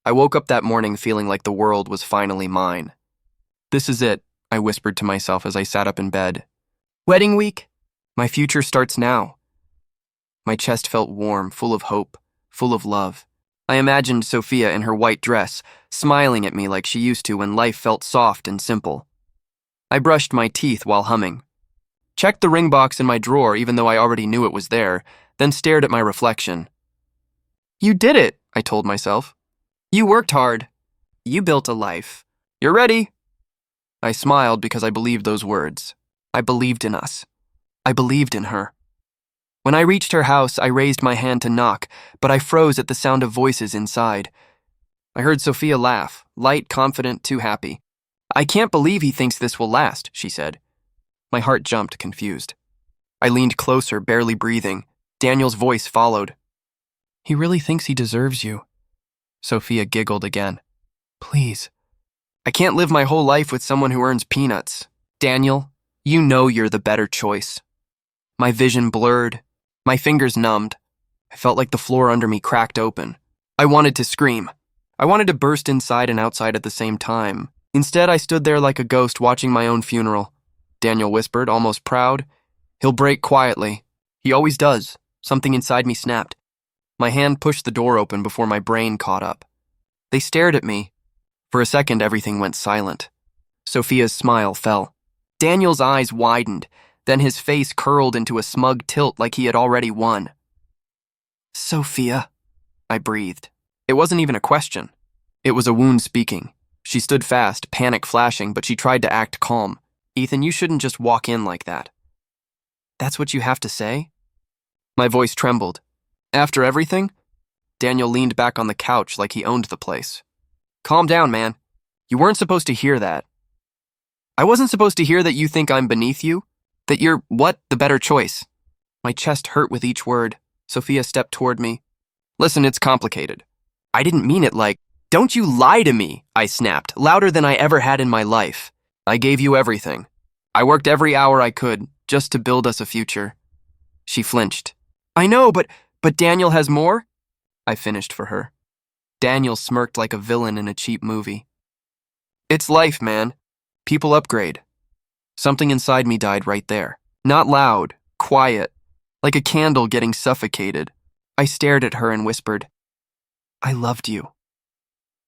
I woke up that morning feeling like the world was finally mine. This is it, I whispered to myself as I sat up in bed. Wedding week? My future starts now. My chest felt warm, full of hope, full of love. I imagined Sophia in her white dress, smiling at me like she used to when life felt soft and simple. I brushed my teeth while humming. Checked the ring box in my drawer even though I already knew it was there, then stared at my reflection. You did it, I told myself. You worked hard. You built a life. You're ready. I smiled because I believed those words. I believed in us. I believed in her. When I reached her house, I raised my hand to knock, but I froze at the sound of voices inside. I heard Sophia laugh, light, confident, too happy. I can't believe he thinks this will last, she said. My heart jumped, confused. I leaned closer, barely breathing. Daniel's voice followed. He really thinks he deserves you. Sophia giggled again. Please. I can't live my whole life with someone who earns peanuts. Daniel, you know you're the better choice. My vision blurred. My fingers numbed. I felt like the floor under me cracked open. I wanted to scream. I wanted to burst inside and outside at the same time. Instead, I stood there like a ghost watching my own funeral. Daniel whispered, almost proud. He'll break quietly. He always does. Something inside me snapped. My hand pushed the door open before my brain caught up. They stared at me. For a second, everything went silent. Sophia's smile fell. Daniel's eyes widened. Then his face curled into a smug tilt like he had already won. Sophia, I breathed. It wasn't even a question. It was a wound speaking. She stood fast, panic flashing, but she tried to act calm. Ethan, you shouldn't just walk in like that. That's what you have to say? My voice trembled. After everything? Daniel leaned back on the couch like he owned the place. Calm down, man. You weren't supposed to hear that. I wasn't supposed to hear that you think I'm beneath you? That you're, what, the better choice? My chest hurt with each word. Sophia stepped toward me. Listen, it's complicated. I didn't mean it like, don't you lie to me, I snapped, louder than I ever had in my life. I gave you everything. I worked every hour I could, just to build us a future. She flinched. I know, but Daniel has more? I finished for her. Daniel smirked like a villain in a cheap movie. It's life, man. People upgrade. Something inside me died right there. Not loud, quiet, like a candle getting suffocated. I stared at her and whispered, I loved you.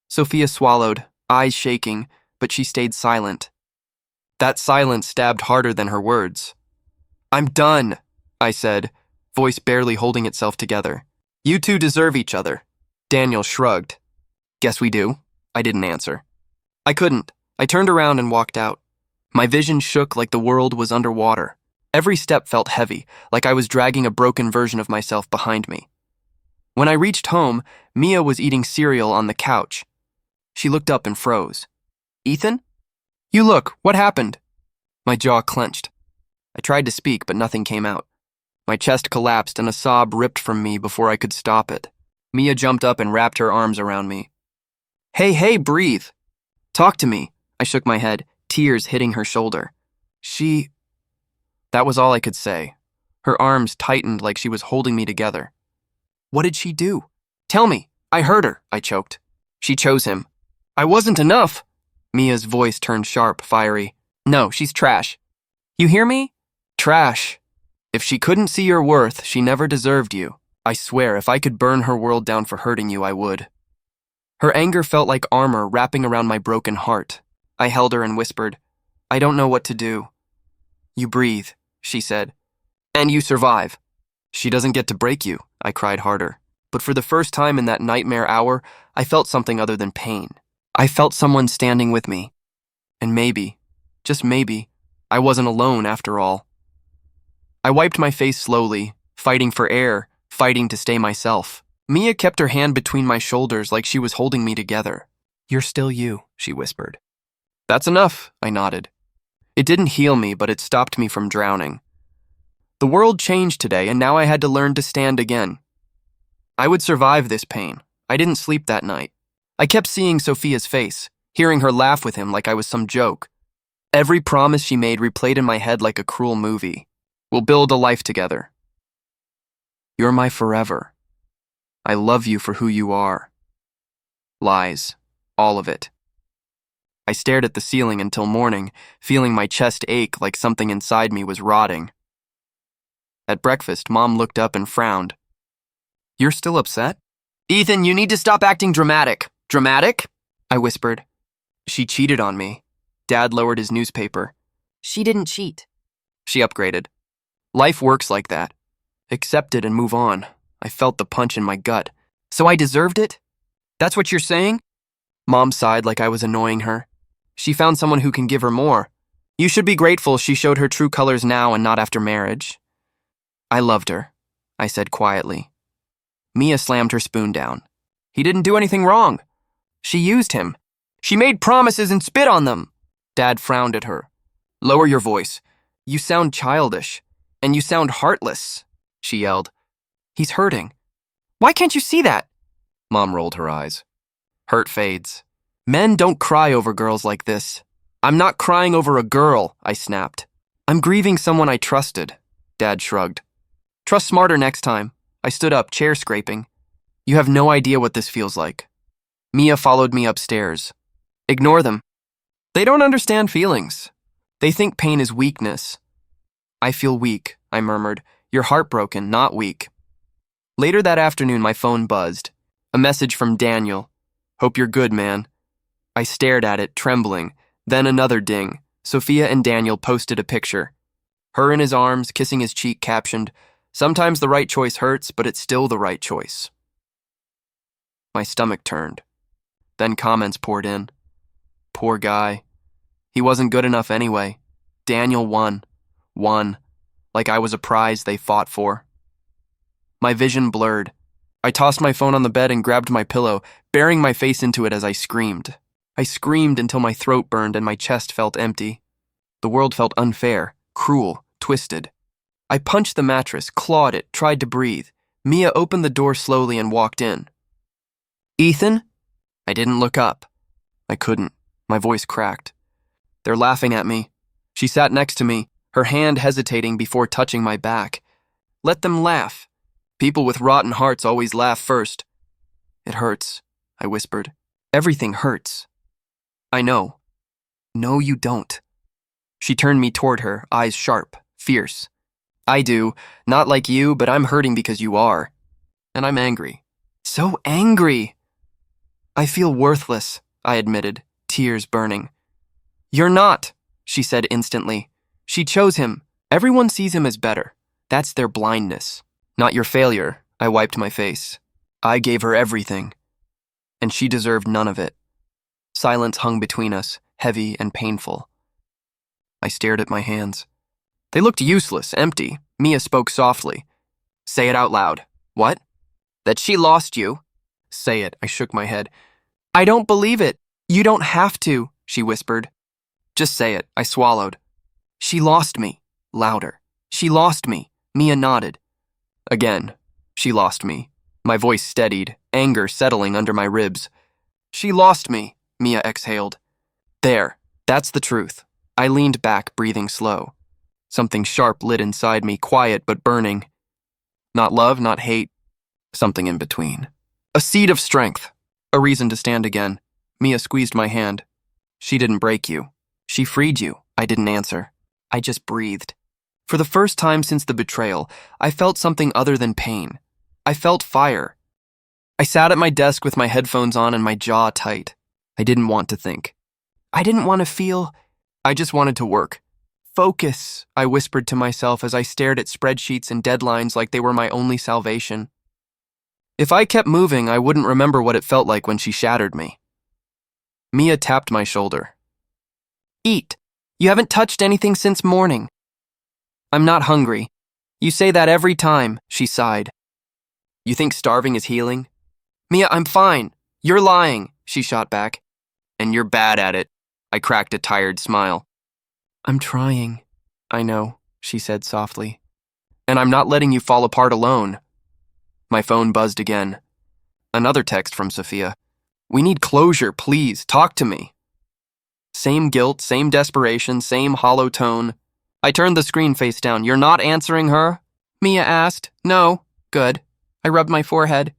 Sophia swallowed, eyes shaking, but she stayed silent. That silence stabbed harder than her words. I'm done, I said, voice barely holding itself together. You two deserve each other. Daniel shrugged. Guess we do. I didn't answer. I couldn't. I turned around and walked out. My vision shook like the world was underwater. Every step felt heavy, like I was dragging a broken version of myself behind me. When I reached home, Mia was eating cereal on the couch. She looked up and froze. Ethan? You look, what happened? My jaw clenched. I tried to speak, but nothing came out. My chest collapsed and a sob ripped from me before I could stop it. Mia jumped up and wrapped her arms around me. Hey, breathe. Talk to me. I shook my head, tears hitting her shoulder. That was all I could say. Her arms tightened like she was holding me together. What did she do? Tell me. I heard her, I choked. She chose him. I wasn't enough. Mia's voice turned sharp, fiery. No, she's trash. You hear me? Trash. If she couldn't see your worth, she never deserved you. I swear, if I could burn her world down for hurting you, I would. Her anger felt like armor wrapping around my broken heart. I held her and whispered, I don't know what to do. You breathe, she said. And you survive. She doesn't get to break you, I cried harder. But for the first time in that nightmare hour, I felt something other than pain. I felt someone standing with me. And maybe, just maybe, I wasn't alone after all. I wiped my face slowly, fighting for air, fighting to stay myself. Mia kept her hand between my shoulders like she was holding me together. You're still you, she whispered. That's enough, I nodded. It didn't heal me, but it stopped me from drowning. The world changed today, and now I had to learn to stand again. I would survive this pain. I didn't sleep that night. I kept seeing Sophia's face, hearing her laugh with him like I was some joke. Every promise she made replayed in my head like a cruel movie. We'll build a life together. You're my forever. I love you for who you are. Lies. All of it. I stared at the ceiling until morning, feeling my chest ache like something inside me was rotting. At breakfast, Mom looked up and frowned. "You're still upset?" "Ethan, you need to stop acting dramatic." "Dramatic?" I whispered. "She cheated on me." Dad lowered his newspaper. "She didn't cheat." She upgraded. "Life works like that. Accept it and move on." I felt the punch in my gut. "So I deserved it? That's what you're saying?" Mom sighed like I was annoying her. "She found someone who can give her more. You should be grateful she showed her true colors now and not after marriage." "I loved her," I said quietly. Mia slammed her spoon down. "He didn't do anything wrong. She used him. She made promises and spit on them." Dad frowned at her. "Lower your voice. You sound childish. And you sound heartless," she yelled. "He's hurting. Why can't you see that?" Mom rolled her eyes. "Hurt fades. Men don't cry over girls like this." "I'm not crying over a girl," I snapped. "I'm grieving someone I trusted." Dad shrugged. "Trust smarter next time." I stood up, chair scraping. "You have no idea what this feels like." Mia followed me upstairs. "Ignore them. They don't understand feelings. They think pain is weakness." "I feel weak," I murmured. "You're heartbroken, not weak." Later that afternoon, my phone buzzed. A message from Daniel. "Hope you're good, man." I stared at it, trembling. Then another ding. Sophia and Daniel posted a picture. Her in his arms, kissing his cheek, captioned, "Sometimes the right choice hurts, but it's still the right choice." My stomach turned. Then comments poured in. "Poor guy. He wasn't good enough anyway. Daniel won. Won. Like I was a prize they fought for." My vision blurred. I tossed my phone on the bed and grabbed my pillow, burying my face into it as I screamed. I screamed until my throat burned and my chest felt empty. The world felt unfair, cruel, twisted. I punched the mattress, clawed it, tried to breathe. Mia opened the door slowly and walked in. "Ethan?" I didn't look up. I couldn't. My voice cracked. "They're laughing at me." She sat next to me, her hand hesitating before touching my back. "Let them laugh. People with rotten hearts always laugh first." "It hurts," I whispered. "Everything hurts." "I know." "No, you don't." She turned me toward her, eyes sharp, fierce. "I do. Not like you, but I'm hurting because you are. And I'm angry. So angry." "I feel worthless," I admitted, tears burning. "You're not," she said instantly. "She chose him. Everyone sees him as better. That's their blindness. Not your failure." I wiped my face. "I gave her everything. And she deserved none of it." Silence hung between us, heavy and painful. I stared at my hands. They looked useless, empty. Mia spoke softly. "Say it out loud." "What?" "That she lost you." "Say it," I shook my head. "I don't believe it." "You don't have to," she whispered. "Just say it," I swallowed. "She lost me." Louder. "She lost me." Mia nodded. Again. "She lost me." My voice steadied, anger settling under my ribs. "She lost me," Mia exhaled. "There. That's the truth." I leaned back, breathing slow. Something sharp lit inside me, quiet but burning. Not love, not hate. Something in between. A seed of strength. A reason to stand again. Mia squeezed my hand. "She didn't break you. She freed you." I didn't answer. I just breathed. For the first time since the betrayal, I felt something other than pain. I felt fire. I sat at my desk with my headphones on and my jaw tight. I didn't want to think. I didn't want to feel. I just wanted to work. "Focus," I whispered to myself as I stared at spreadsheets and deadlines like they were my only salvation. If I kept moving, I wouldn't remember what it felt like when she shattered me. Mia tapped my shoulder. "Eat. You haven't touched anything since morning." "I'm not hungry." "You say that every time," she sighed. "You think starving is healing?" "Mia, I'm fine." "You're lying," she shot back. "And you're bad at it." I cracked a tired smile. "I'm trying." "I know," she said softly. "And I'm not letting you fall apart alone." My phone buzzed again. Another text from Sophia. "We need closure, please. Talk to me." Same guilt, same desperation, same hollow tone. I turned the screen face down. "You're not answering her?" Mia asked. "No." "Good." I rubbed my forehead.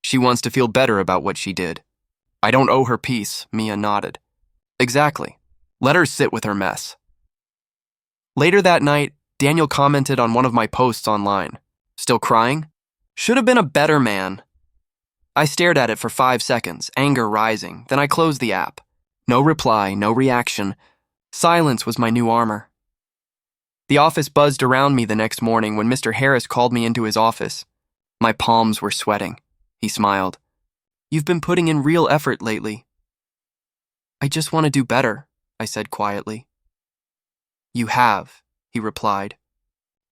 She wants to feel better about what she did. I don't owe her peace, Mia nodded. Exactly. Let her sit with her mess. Later that night, Daniel commented on one of my posts online. Still crying? Should have been a better man. I stared at it for 5 seconds, anger rising, then I closed the app. No reply, no reaction. Silence was my new armor. The office buzzed around me the next morning when Mr. Harris called me into his office. My palms were sweating. He smiled. You've been putting in real effort lately. I just want to do better, I said quietly. You have, he replied.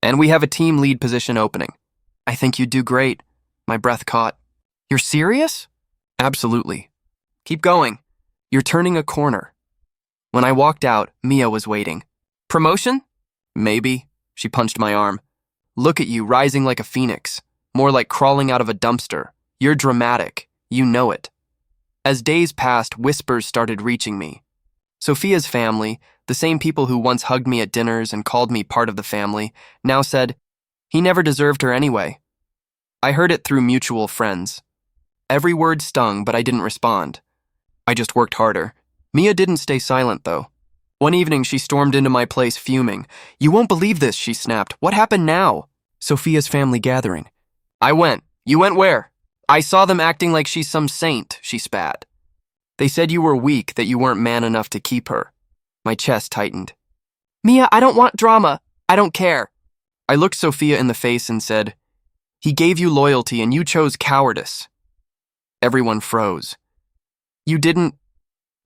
And we have a team lead position opening. I think you'd do great. My breath caught. You're serious? Absolutely. Keep going. You're turning a corner. When I walked out, Mia was waiting. Promotion? Maybe. She punched my arm. Look at you, rising like a phoenix. More like crawling out of a dumpster. You're dramatic. You know it. As days passed, whispers started reaching me. Sophia's family, the same people who once hugged me at dinners and called me part of the family, now said, he never deserved her anyway. I heard it through mutual friends. Every word stung, but I didn't respond. I just worked harder. Mia didn't stay silent, though. One evening, she stormed into my place fuming. You won't believe this, she snapped. What happened now? Sophia's family gathering. I went. You went where? I saw them acting like she's some saint, she spat. They said you were weak, that you weren't man enough to keep her. My chest tightened. Mia, I don't want drama. I don't care. I looked Sophia in the face and said, he gave you loyalty and you chose cowardice. Everyone froze. You didn't...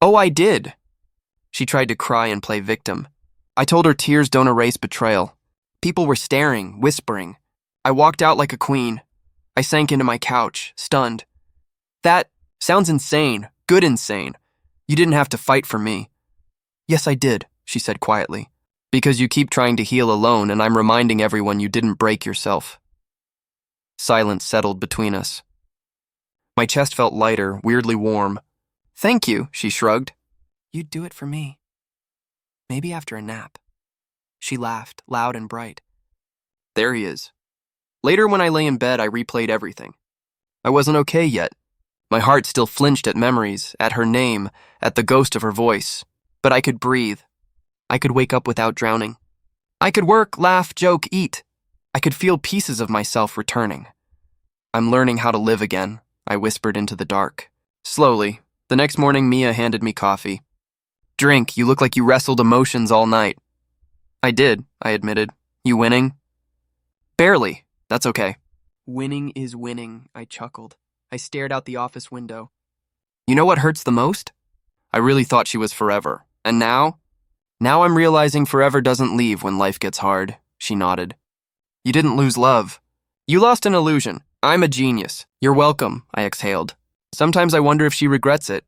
Oh, I did. She tried to cry and play victim. I told her tears don't erase betrayal. People were staring, whispering. I walked out like a queen. I sank into my couch, stunned. That sounds insane, good insane. You didn't have to fight for me. Yes, I did, she said quietly. Because you keep trying to heal alone and I'm reminding everyone you didn't break yourself. Silence settled between us. My chest felt lighter, weirdly warm. Thank you, she shrugged. You'd do it for me. Maybe after a nap. She laughed, loud and bright. There he is. Later when I lay in bed, I replayed everything. I wasn't okay yet. My heart still flinched at memories, at her name, at the ghost of her voice. But I could breathe. I could wake up without drowning. I could work, laugh, joke, eat. I could feel pieces of myself returning. I'm learning how to live again, I whispered into the dark. Slowly, the next morning Mia handed me coffee. Drink, you look like you wrestled emotions all night. I did, I admitted. You winning? Barely. That's okay. Winning is winning, I chuckled. I stared out the office window. You know what hurts the most? I really thought she was forever. And now? Now I'm realizing forever doesn't leave when life gets hard, she nodded. You didn't lose love. You lost an illusion. I'm a genius. You're welcome, I exhaled. Sometimes I wonder if she regrets it.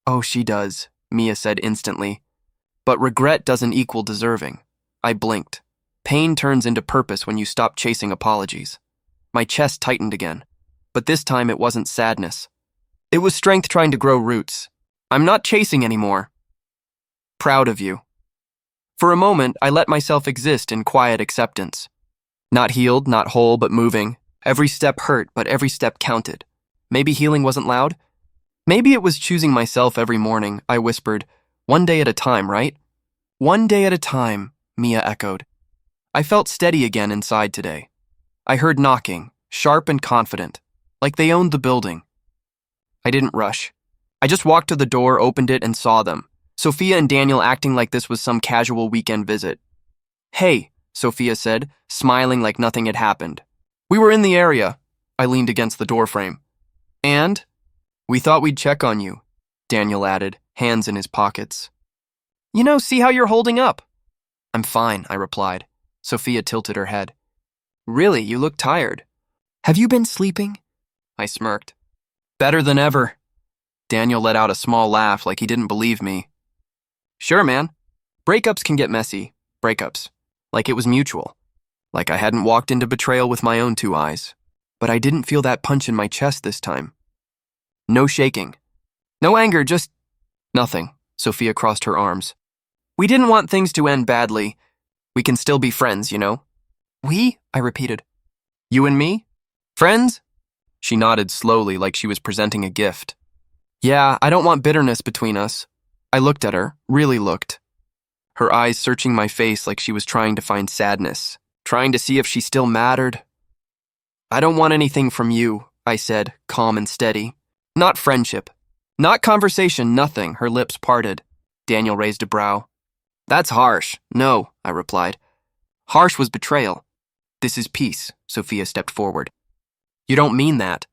Oh, she does, Mia said instantly. But regret doesn't equal deserving. I blinked. Pain turns into purpose when you stop chasing apologies. My chest tightened again, but this time it wasn't sadness. It was strength trying to grow roots. I'm not chasing anymore. Proud of you. For a moment, I let myself exist in quiet acceptance. Not healed, not whole, but moving. Every step hurt, but every step counted. Maybe healing wasn't loud? Maybe it was choosing myself every morning, I whispered. One day at a time, right? One day at a time, Mia echoed. I felt steady again inside today. I heard knocking, sharp and confident, like they owned the building. I didn't rush. I just walked to the door, opened it, and saw them. Sophia and Daniel acting like this was some casual weekend visit. Hey, Sophia said, smiling like nothing had happened. We were in the area. I leaned against the doorframe. And? We thought we'd check on you, Daniel added, hands in his pockets. You know, see how you're holding up. I'm fine, I replied. Sophia tilted her head. Really, you look tired. Have you been sleeping? I smirked. Better than ever. Daniel let out a small laugh like he didn't believe me. Sure, man. Breakups can get messy. Breakups. Like it was mutual. Like I hadn't walked into betrayal with my own 2 eyes. But I didn't feel that punch in my chest this time. No shaking. No anger, just nothing. Sophia crossed her arms. We didn't want things to end badly. We can still be friends, you know? We? I repeated. You and me? Friends? She nodded slowly like she was presenting a gift. Yeah, I don't want bitterness between us. I looked at her, really looked. Her eyes searching my face like she was trying to find sadness, trying to see if she still mattered. I don't want anything from you, I said, calm and steady. Not friendship. Not conversation, nothing, her lips parted. Daniel raised a brow. That's harsh. No, I replied. Harsh was betrayal. This is peace, Sophia stepped forward. You don't mean that.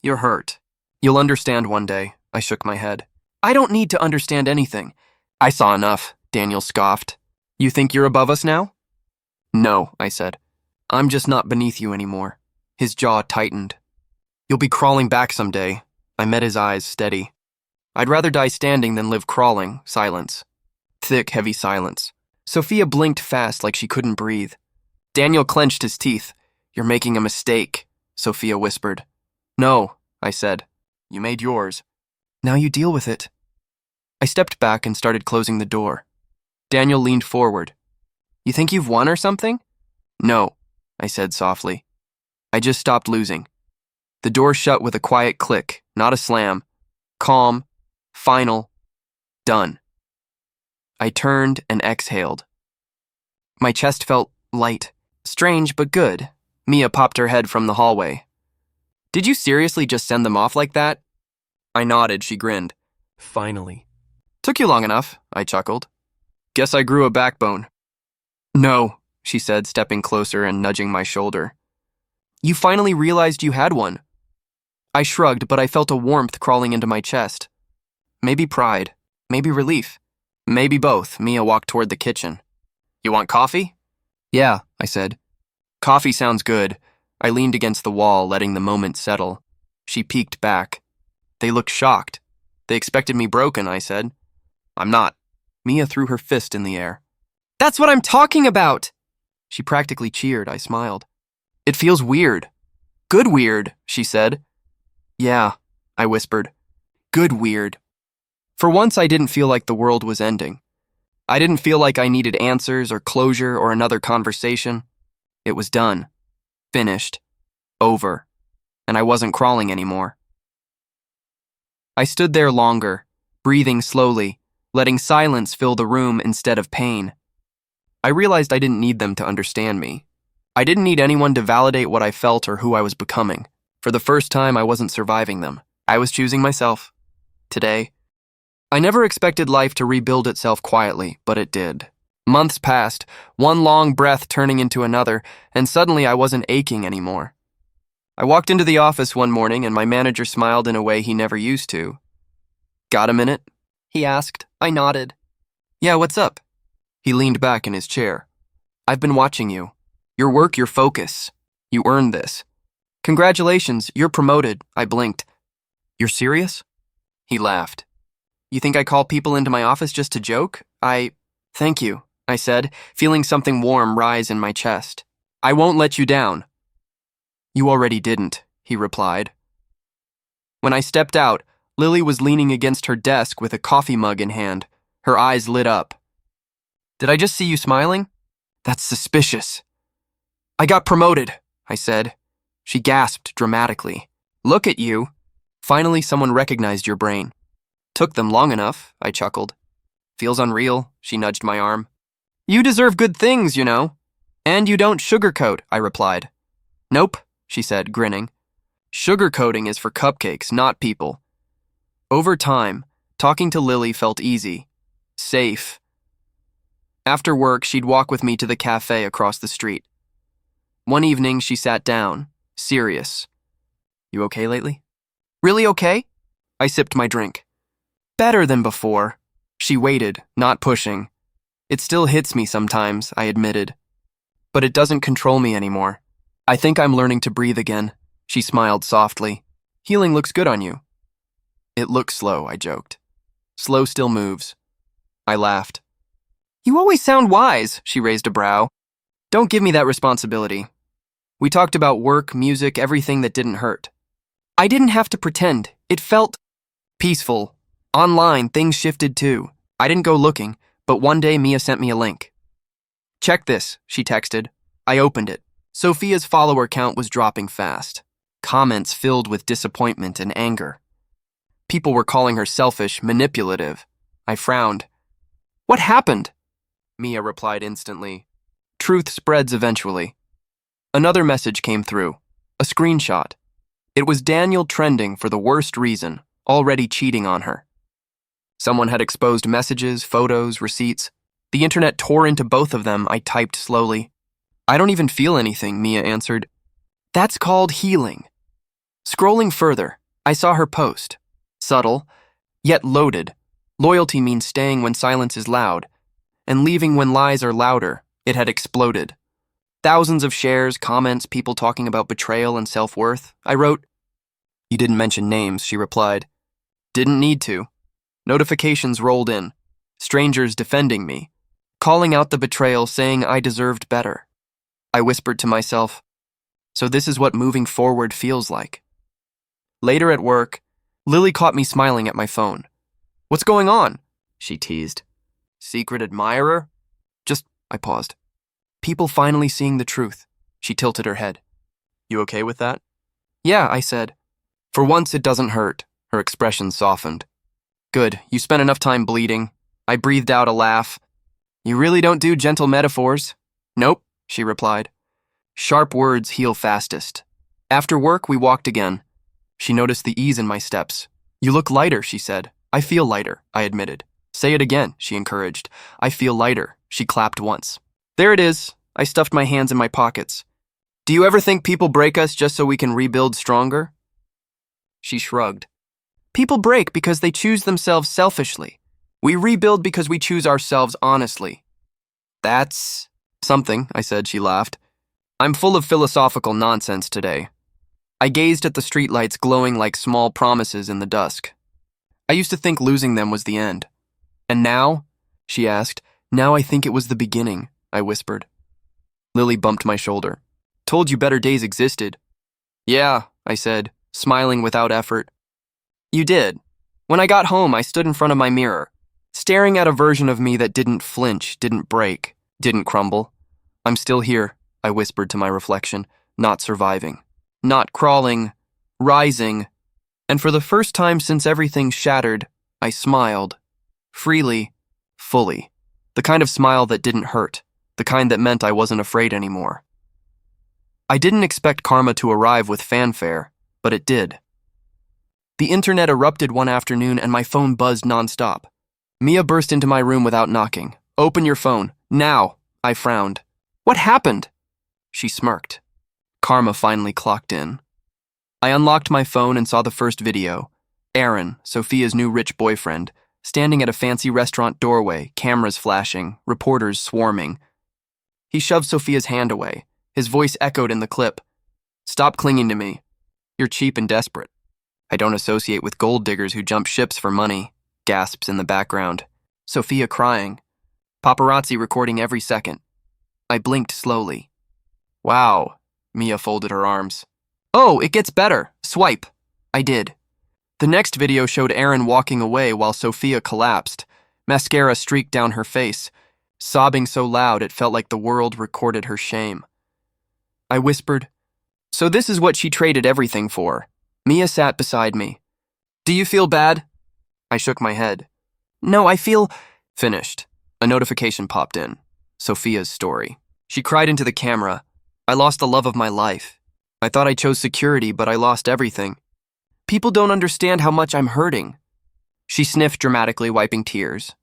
You're hurt. You'll understand one day, I shook my head. I don't need to understand anything. I saw enough, Daniel scoffed. You think you're above us now? No, I said. I'm just not beneath you anymore. His jaw tightened. You'll be crawling back someday. I met his eyes, steady. I'd rather die standing than live crawling, silence. Thick, heavy silence. Sophia blinked fast like she couldn't breathe. Daniel clenched his teeth. You're making a mistake, Sophia whispered. No, I said. You made yours. Now you deal with it. I stepped back and started closing the door. Daniel leaned forward. You think you've won or something? No, I said softly. I just stopped losing. The door shut with a quiet click, not a slam. Calm, final, done. I turned and exhaled. My chest felt light. Strange, but good. Mia popped her head from the hallway. Did you seriously just send them off like that? I nodded, she grinned. Finally. Took you long enough, I chuckled. Guess I grew a backbone. No, she said, stepping closer and nudging my shoulder. You finally realized you had one. I shrugged, but I felt a warmth crawling into my chest. Maybe pride, maybe relief, maybe both. Mia walked toward the kitchen. You want coffee? Yeah, I said. Coffee sounds good. I leaned against the wall, letting the moment settle. She peeked back. They looked shocked. They expected me broken, I said. I'm not. Mia threw her fist in the air. That's what I'm talking about! She practically cheered, I smiled. It feels weird. Good weird, she said. Yeah, I whispered. Good weird. For once, I didn't feel like the world was ending. I didn't feel like I needed answers or closure or another conversation. It was done. Finished. Over. And I wasn't crawling anymore. I stood there longer, breathing slowly, letting silence fill the room instead of pain. I realized I didn't need them to understand me. I didn't need anyone to validate what I felt or who I was becoming. For the first time, I wasn't surviving them. I was choosing myself. Today, I never expected life to rebuild itself quietly, but it did. Months passed, one long breath turning into another, and suddenly I wasn't aching anymore. I walked into the office one morning and my manager smiled in a way he never used to. Got a minute? He asked. I nodded. Yeah, what's up? He leaned back in his chair. I've been watching you. Your work, your focus. You earned this. Congratulations, you're promoted. I blinked. You're serious? He laughed. You think I call people into my office just to joke? Thank you, I said, feeling something warm rise in my chest. I won't let you down. You already didn't, he replied. When I stepped out, Lily was leaning against her desk with a coffee mug in hand. Her eyes lit up. Did I just see you smiling? That's suspicious. I got promoted, I said. She gasped dramatically. Look at you. Finally, someone recognized your brain. Took them long enough, I chuckled. Feels unreal, she nudged my arm. You deserve good things, you know. And you don't sugarcoat, I replied. Nope, she said, grinning. Sugarcoating is for cupcakes, not people. Over time, talking to Lily felt easy. Safe. After work, she'd walk with me to the cafe across the street. One evening, she sat down, serious. You okay lately? Really okay? I sipped my drink. Better than before. She waited, not pushing. It still hits me sometimes, I admitted. But it doesn't control me anymore. I think I'm learning to breathe again. She smiled softly. Healing looks good on you. It looks slow, I joked. Slow still moves. I laughed. You always sound wise, she raised a brow. Don't give me that responsibility. We talked about work, music, everything that didn't hurt. I didn't have to pretend. It felt peaceful. Online, things shifted too. I didn't go looking, but one day Mia sent me a link. Check this, she texted. I opened it. Sophia's follower count was dropping fast. Comments filled with disappointment and anger. People were calling her selfish, manipulative. I frowned. What happened? Mia replied instantly. Truth spreads eventually. Another message came through. A screenshot. It was Daniel trending for the worst reason, already cheating on her. Someone had exposed messages, photos, receipts. The internet tore into both of them, I typed slowly. I don't even feel anything, Mia answered. That's called healing. Scrolling further, I saw her post. Subtle, yet loaded. Loyalty means staying when silence is loud, and leaving when lies are louder. It had exploded. Thousands of shares, comments, people talking about betrayal and self-worth. I wrote, You didn't mention names, she replied. Didn't need to. Notifications rolled in. Strangers defending me. Calling out the betrayal, saying I deserved better. I whispered to myself, so this is what moving forward feels like. Later at work, Lily caught me smiling at my phone. What's going on? She teased. Secret admirer? I paused. People finally seeing the truth. She tilted her head. You okay with that? Yeah, I said. For once it doesn't hurt. Her expression softened. Good, you spent enough time bleeding. I breathed out a laugh. You really don't do gentle metaphors? Nope, she replied. Sharp words heal fastest. After work, we walked again. She noticed the ease in my steps. You look lighter, she said. I feel lighter, I admitted. Say it again, she encouraged. I feel lighter. She clapped once. There it is. I stuffed my hands in my pockets. Do you ever think people break us just so we can rebuild stronger? She shrugged. People break because they choose themselves selfishly. We rebuild because we choose ourselves honestly. That's something, I said. She laughed. I'm full of philosophical nonsense today. I gazed at the streetlights glowing like small promises in the dusk. I used to think losing them was the end. And now? She asked. Now I think it was the beginning, I whispered. Lily bumped my shoulder. Told you better days existed. Yeah, I said, smiling without effort. You did. When I got home, I stood in front of my mirror, staring at a version of me that didn't flinch, didn't break, didn't crumble. I'm still here, I whispered to my reflection, not surviving, not crawling, rising. And for the first time since everything shattered, I smiled. Freely, fully. The kind of smile that didn't hurt, the kind that meant I wasn't afraid anymore. I didn't expect karma to arrive with fanfare, but it did. The internet erupted one afternoon and my phone buzzed nonstop. Mia burst into my room without knocking. Open your phone, now, I frowned. What happened? She smirked. Karma finally clocked in. I unlocked my phone and saw the first video. Aaron, Sophia's new rich boyfriend, standing at a fancy restaurant doorway, cameras flashing, reporters swarming. He shoved Sophia's hand away. His voice echoed in the clip. Stop clinging to me. You're cheap and desperate. I don't associate with gold diggers who jump ships for money. Gasps in the background. Sophia crying. Paparazzi recording every second. I blinked slowly. Wow. Mia folded her arms. Oh, it gets better. Swipe. I did. The next video showed Aaron walking away while Sophia collapsed. Mascara streaked down her face, sobbing so loud it felt like the world recorded her shame. I whispered, So this is what she traded everything for. Mia sat beside me. Do you feel bad? I shook my head. No, I feel... Finished. A notification popped in. Sophia's story. She cried into the camera. I lost the love of my life. I thought I chose security, but I lost everything. People don't understand how much I'm hurting. She sniffed dramatically, wiping tears.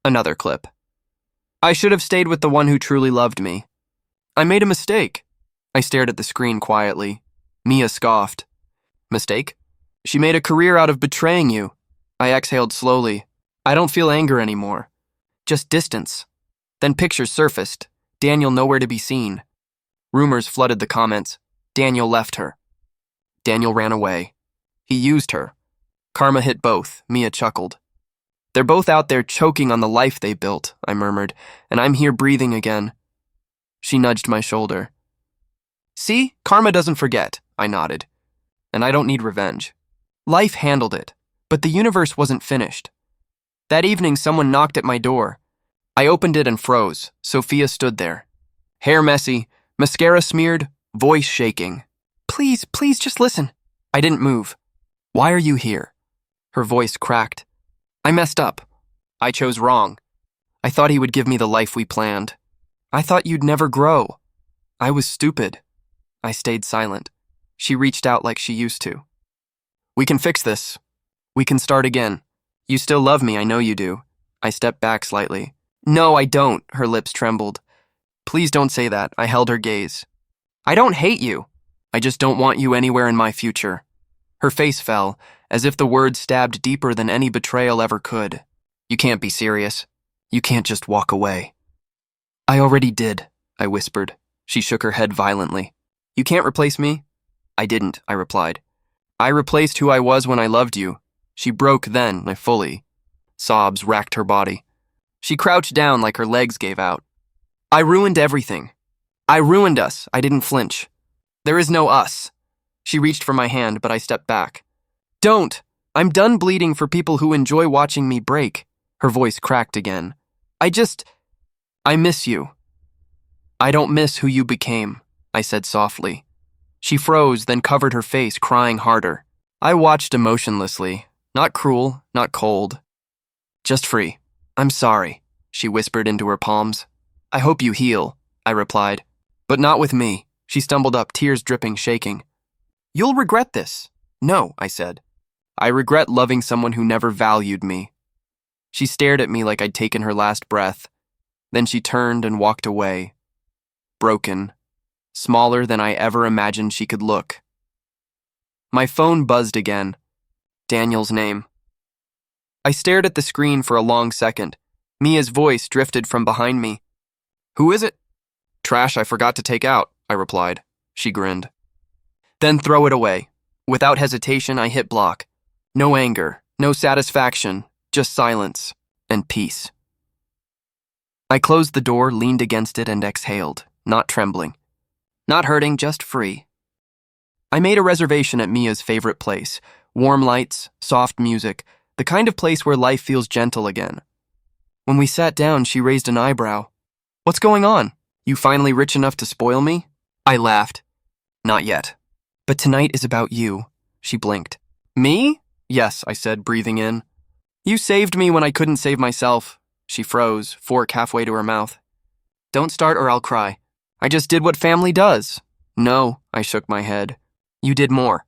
Another clip. I should have stayed with the one who truly loved me. I made a mistake. I stared at the screen quietly. Mia scoffed. Mistake? She made a career out of betraying you. I exhaled slowly. I don't feel anger anymore. Just distance. Then pictures surfaced. Daniel nowhere to be seen. Rumors flooded the comments. Daniel left her. Daniel ran away. He used her. Karma hit both, Mia chuckled. They're both out there choking on the life they built, I murmured, and I'm here breathing again. She nudged my shoulder. See, karma doesn't forget, I nodded. And I don't need revenge. Life handled it, but the universe wasn't finished. That evening, someone knocked at my door. I opened it and froze. Sophia stood there. Hair messy, mascara smeared, voice shaking. Please, just listen. I didn't move. Why are you here? Her voice cracked. I messed up. I chose wrong. I thought he would give me the life we planned. I thought you'd never grow. I was stupid. I stayed silent. She reached out like she used to. We can fix this. We can start again. You still love me, I know you do. I stepped back slightly. No, I don't, her lips trembled. Please don't say that, I held her gaze. I don't hate you. I just don't want you anywhere in my future. Her face fell, as if the words stabbed deeper than any betrayal ever could. You can't be serious. You can't just walk away. I already did, I whispered. She shook her head violently. You can't replace me? I didn't, I replied. I replaced who I was when I loved you. She broke then, fully. Sobs racked her body. She crouched down like her legs gave out. I ruined everything. I ruined us. I didn't flinch. There is no us. She reached for my hand, but I stepped back. Don't! I'm done bleeding for people who enjoy watching me break. Her voice cracked again. I miss you. I don't miss who you became, I said softly. She froze, then covered her face, crying harder. I watched emotionlessly, not cruel, not cold. Just free. I'm sorry, she whispered into her palms. I hope you heal, I replied. But not with me. She stumbled up, tears dripping, shaking. You'll regret this. No, I said. I regret loving someone who never valued me. She stared at me like I'd taken her last breath. Then she turned and walked away. Broken. Smaller than I ever imagined she could look. My phone buzzed again. Daniel's name. I stared at the screen for a long second. Mia's voice drifted from behind me. Who is it? Trash I forgot to take out, I replied. She grinned. Then throw it away. Without hesitation, I hit block. No anger, no satisfaction, just silence and peace. I closed the door, leaned against it, and exhaled, not trembling. Not hurting, just free. I made a reservation at Mia's favorite place. Warm lights, soft music, the kind of place where life feels gentle again. When we sat down, she raised an eyebrow. What's going on? You finally rich enough to spoil me? I laughed. Not yet. But tonight is about you. She blinked. Me? Yes, I said, breathing in. You saved me when I couldn't save myself. She froze, fork halfway to her mouth. Don't start or I'll cry. I just did what family does. No, I shook my head. You did more.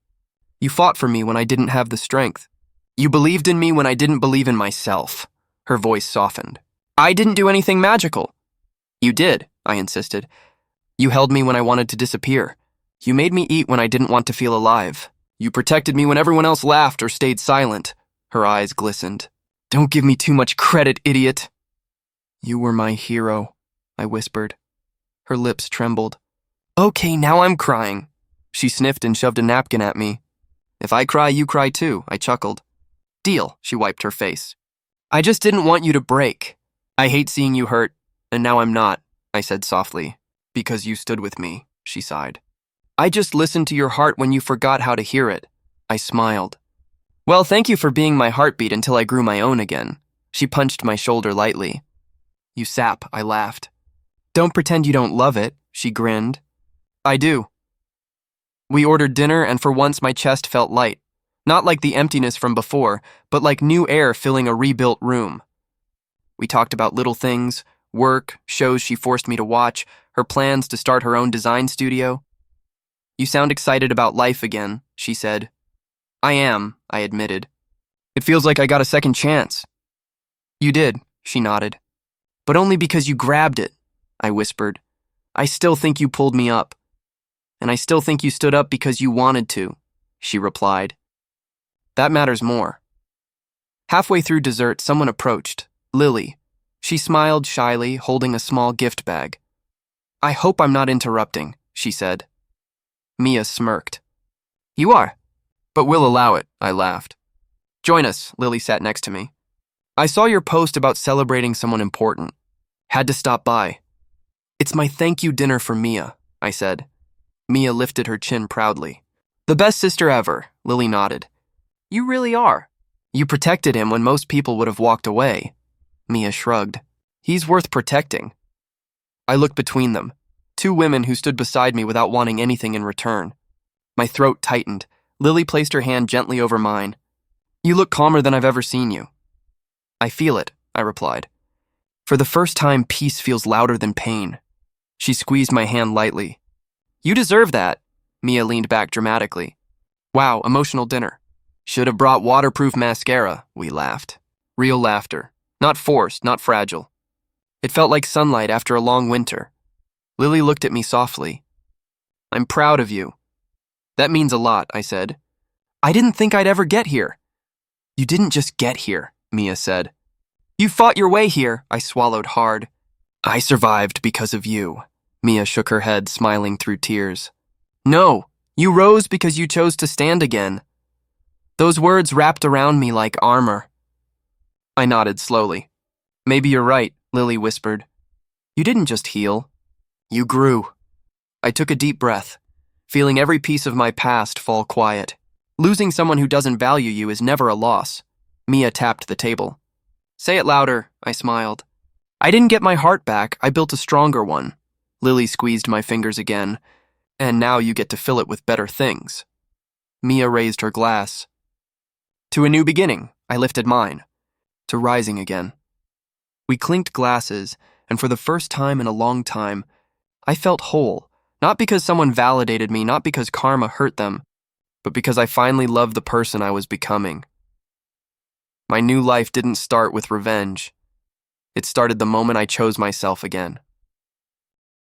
You fought for me when I didn't have the strength. You believed in me when I didn't believe in myself. Her voice softened. I didn't do anything magical. You did, I insisted. You held me when I wanted to disappear. You made me eat when I didn't want to feel alive. You protected me when everyone else laughed or stayed silent. Her eyes glistened. Don't give me too much credit, idiot. You were my hero, I whispered. Her lips trembled. Okay, now I'm crying. She sniffed and shoved a napkin at me. If I cry, you cry too, I chuckled. Deal, she wiped her face. I just didn't want you to break. I hate seeing you hurt, and now I'm not, I said softly. Because you stood with me, she sighed. I just listened to your heart when you forgot how to hear it. I smiled. Well, thank you for being my heartbeat until I grew my own again. She punched my shoulder lightly. You sap, I laughed. Don't pretend you don't love it, she grinned. I do. We ordered dinner, and for once my chest felt light. Not like the emptiness from before, but like new air filling a rebuilt room. We talked about little things, work, shows she forced me to watch, her plans to start her own design studio. You sound excited about life again, she said. I am, I admitted. It feels like I got a second chance. You did, she nodded. But only because you grabbed it, I whispered. I still think you pulled me up. And I still think you stood up because you wanted to, she replied. That matters more. Halfway through dessert, someone approached, Lily. She smiled shyly, holding a small gift bag. I hope I'm not interrupting, she said. Mia smirked. You are. But we'll allow it, I laughed. Join us, Lily sat next to me. I saw your post about celebrating someone important. Had to stop by. It's my thank you dinner for Mia, I said. Mia lifted her chin proudly. The best sister ever, Lily nodded. You really are. You protected him when most people would have walked away. Mia shrugged. He's worth protecting. I looked between them. Two women who stood beside me without wanting anything in return. My throat tightened. Lily placed her hand gently over mine. You look calmer than I've ever seen you. I feel it, I replied. For the first time, peace feels louder than pain. She squeezed my hand lightly. You deserve that. Mia leaned back dramatically. Wow, emotional dinner. Should have brought waterproof mascara, we laughed. Real laughter. Not forced, not fragile. It felt like sunlight after a long winter. Lily looked at me softly. I'm proud of you. That means a lot, I said. I didn't think I'd ever get here. You didn't just get here, Mia said. You fought your way here, I swallowed hard. I survived because of you. Mia shook her head, smiling through tears. No, you rose because you chose to stand again. Those words wrapped around me like armor. I nodded slowly. Maybe you're right, Lily whispered. You didn't just heal. You grew. I took a deep breath, feeling every piece of my past fall quiet. Losing someone who doesn't value you is never a loss. Mia tapped the table. Say it louder, I smiled. I didn't get my heart back, I built a stronger one. Lily squeezed my fingers again. And now you get to fill it with better things. Mia raised her glass. To a new beginning, I lifted mine. To rising again. We clinked glasses, and for the first time in a long time, I felt whole, not because someone validated me, not because karma hurt them, but because I finally loved the person I was becoming. My new life didn't start with revenge. It started the moment I chose myself again.